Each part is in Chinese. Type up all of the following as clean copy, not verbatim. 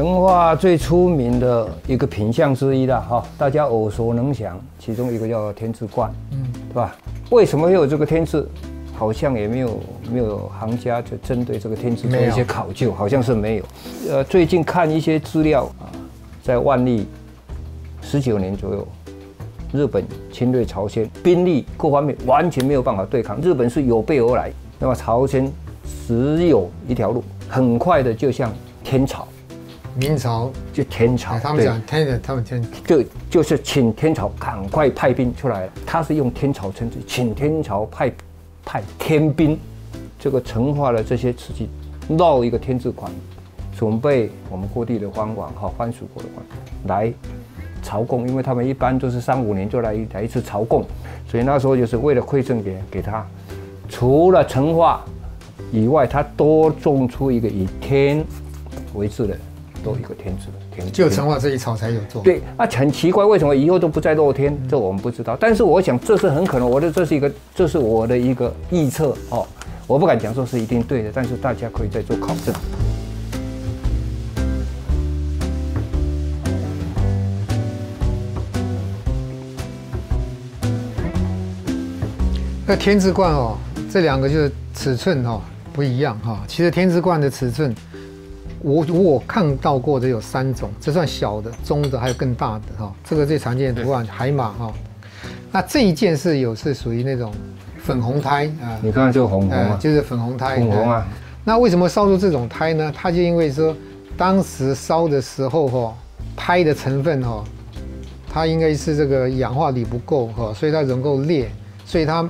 成化最出名的一个品相之一啦，哈，大家耳熟能详，其中一个叫天字冠，对吧？为什么会有这个天字？好像也没有行家就针对这个天字做一些考究，好像是没有。最近看一些资料啊，在万历19年左右，日本侵略朝鲜，兵力各方面完全没有办法对抗，日本是有备而来，那么朝鲜只有一条路，很快的就向天朝。明朝就天朝，他们讲天，他们天就是请天朝赶快派兵出来。他是用天朝称之，请天朝派天兵，这个成化了这些瓷器，绕一个天字款，准备我们各地的藩王藩属国的官来朝贡，因为他们一般都是3、5年就来一次朝贡，所以那时候就是为了馈赠给他，除了成化以外，他多种出一个以天为字的。都一个天字的天，就成化这一朝才有做。对，很奇怪，为什么以后都不再露天？这我们不知道。但是我想，这是很可能，这是我的一个臆测哦，我不敢讲说是一定对的，但是大家可以再做考证。那天字冠哦，这两个就是尺寸哦不一样哈。其实天字冠的尺寸。我看到过的有3种，这算小的、中的，还有更大的哈。这个最常见的图案海马哈。那这一件是属于那种粉红胎啊。你看这个红啊，就是粉红胎。红红啊。那为什么烧出这种胎呢？它就因为说当时烧的时候哈，胎的成分哈，它应该是这个氧化铝不够哈，所以它能够裂，所以它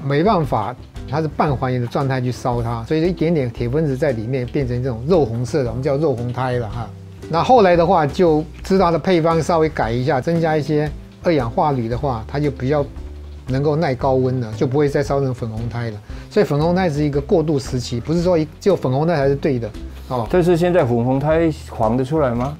没办法。它是半还原的状态去烧它，所以一点点铁分子在里面变成这种肉红色的，我们叫肉红胎了哈。那后来的话就知道它的配方稍微改一下，增加一些2氧化铝的话，它就比较能够耐高温了，就不会再烧成粉红胎了。所以粉红胎是一个过渡时期，不是说只有粉红胎才是对的哦。但是现在粉红胎黄得出来吗？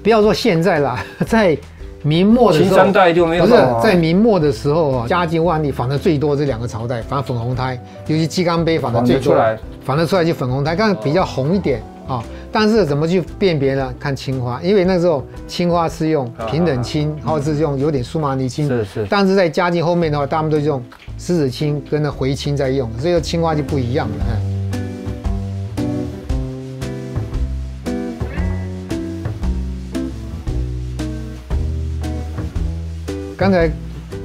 不要说现在啦，在明末的时候，秦3代就没有。不是在明末的时候啊，嘉靖、万历仿的最多这2个朝代，仿粉红胎，尤其鸡缸杯仿的最多，仿得出来就粉红胎，刚比较红一点啊。但是怎么去辨别呢？看青花，因为那时候青花是用平等青，或者是用有点苏麻泥青。是。但是在嘉靖后面的话，他们都用狮子青跟那回青在用，所以青花就不一样了。刚才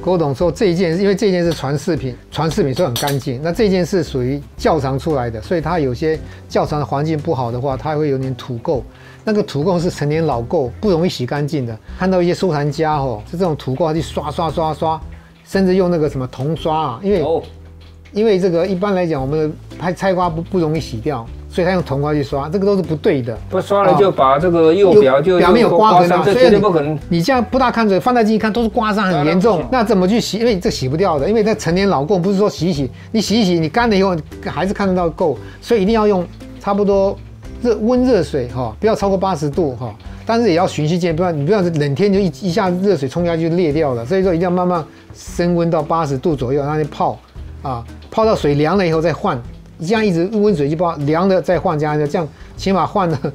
郭董说这一件，因为这件是传世品，传世品所以很干净。那这件是属于窖藏出来的，所以它有些窖藏的环境不好的话，它会有点土垢。那个土垢是陈年老垢，不容易洗干净的。看到一些收藏家是这种土垢，去刷，甚至用那个什么铜刷啊，因为这个一般来讲，我们的菜花不容易洗掉。所以他用铜刮去刷，这个都是不对的。不刷了就把这个釉表表面有刮痕啊，这绝对不可能。你这样不大看准，放在进去看都是刮伤很严重。那怎么去洗？因为这洗不掉的，因为那陈年老垢不是说洗一洗，你洗一洗，你干了以后还是看得到垢，所以一定要用差不多温热水不要超过80度但是也要循序渐进，你不要冷天就一下热水冲下去就裂掉了。所以说一定要慢慢升温到80度左右，让它泡泡到水凉了以后再换。这样一直温水就泡凉了再换，这样起码换了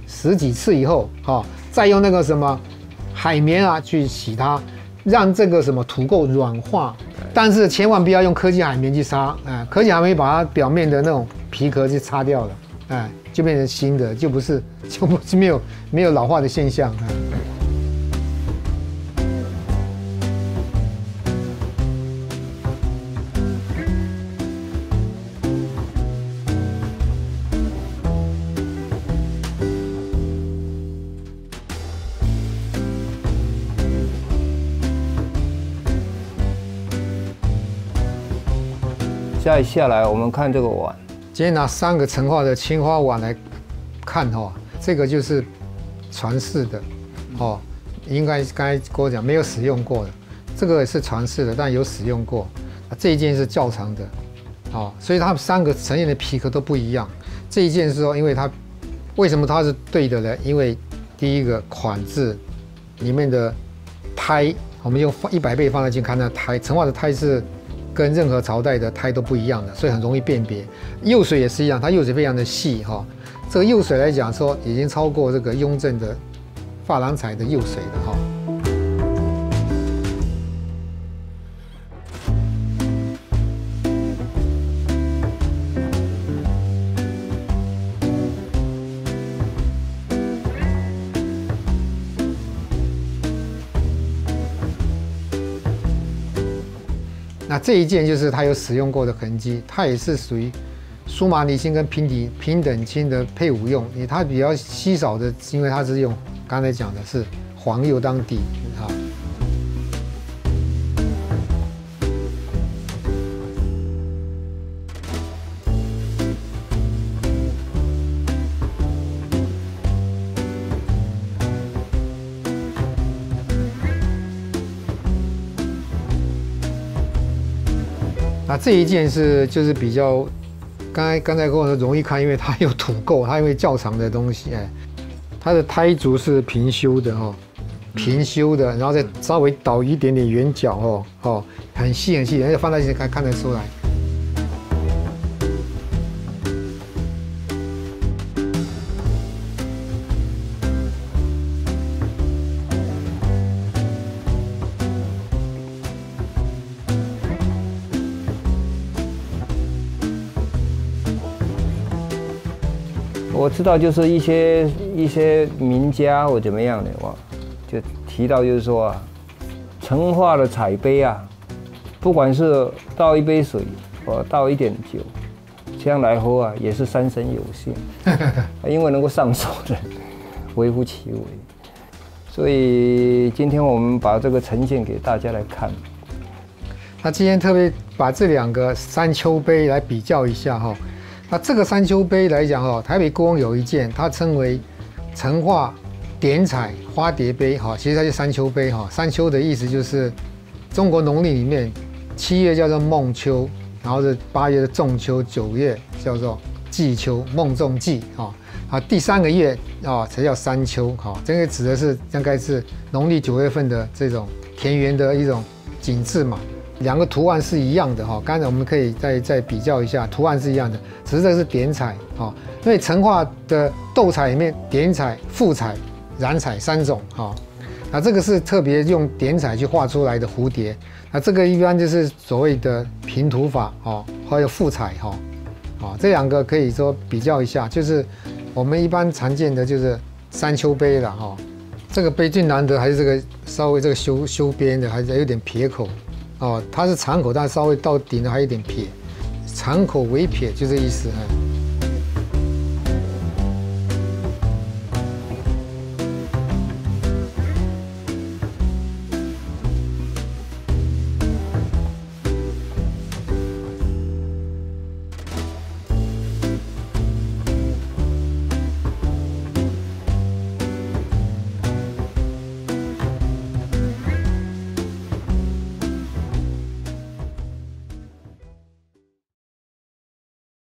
10几次以后，再用那个什么海绵去洗它，让这个什么土垢软化。但是千万不要用科技海绵去擦，科技海绵把它表面的那种皮壳就擦掉了，就变成新的，就不是没有老化的现象。再下来，我们看这个碗。今天拿3个成化的青花碗来看这个就是传世的应该刚才跟我讲没有使用过的，这个也是传世的，但有使用过。这一件是窖藏的，所以它们3个呈现的皮壳都不一样。这一件是说，因为它为什么它是对的呢？因为第一个款字里面的胎，我们用100倍放大镜看那胎，成化的胎是。跟任何朝代的胎都不一样的，所以很容易辨别。釉水也是一样，它釉水非常的细这个釉水来讲说，已经超过这个雍正的珐琅彩的釉水了哈。那这一件就是它有使用过的痕迹，它也是属于苏麻离青跟平等青的配伍用，它比较稀少的，因为它是用刚才讲的是黄釉当底啊。那这一件就是比较，刚才跟我说容易看，因为它有土垢，它因为较长的东西，哎，它的胎足是平修的哦，平修的，然后再稍微倒一点点圆角哦，很细，而且放在一起看得出来。我知道，就是一些名家或怎么样的哇，就提到就是说啊，成化的彩杯啊，不管是倒一杯水或倒一点酒，这样来喝啊，也是三生有幸，因为能够上手的微乎其微。所以今天我们把这个呈现给大家来看。那今天特别把这两个山丘杯来比较一下哈。那这个山丘杯来讲台北故宫有一件，它称为成化点彩花蝶杯其实它就山丘杯山丘的意思就是中国农历里面7月叫做孟秋，然后是8月的仲秋，9月叫做季秋，孟仲季第3个月才叫山丘这个指的是大概是农历9月份的这种田园的一种景致嘛。两个图案是一样的刚才我们可以再比较一下，图案是一样的，只是这是点彩因为成化的斗彩里面点彩、复彩、染彩3种那这个是特别用点彩去画出来的蝴蝶，那这个一般就是所谓的平涂法还有复彩这两个可以说比较一下，就是我们一般常见的就是山丘杯了这个杯最难得还是这个稍微这个修边的，还是有点撇口。它是长口，但稍微到顶的还有点撇，长口微撇就这意思